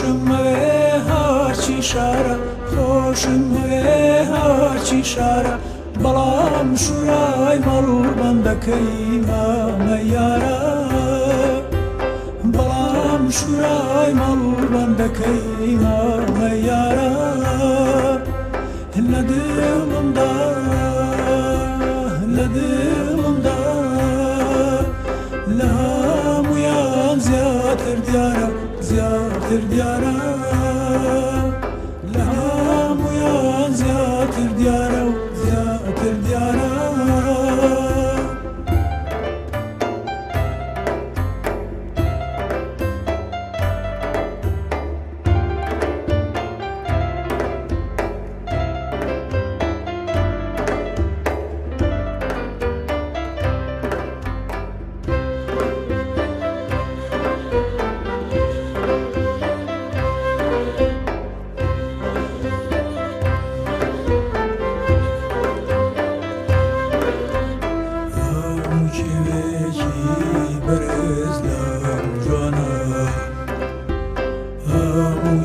خۆشم مەوێ هەرچی شارە خۆشم مەوێ هەرچی شارە بەڵام شورای مەڵبەندەکەی مامە یارە بەڵام شورای مەڵبەندەکەی مامە یارە لە دڵمدا لە دڵمدا لە هەموویان زیاتر دیارە زیاتر دیارە لە هەموویان زیاتر دیارە و زیاتر دیارە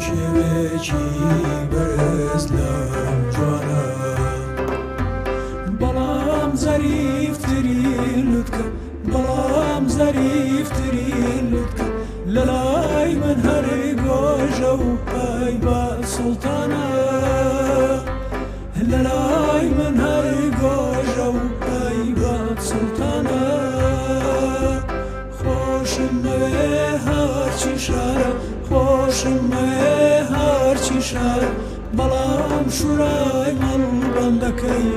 شێوێکی بەرز لەم جوانە بەڵام زەریفترین لوتکە بەڵام زەریفترین لوتکە لە لای من هەرێ گۆژە و پایبات سوڵتانە لە لای من هەرێ گۆژە و پایبات سوڵتانە خۆشم مەوێ هەرچی شارە خۆشم مەوێ هەرچی شارە بەڵام شورای مەڵبەندەکەی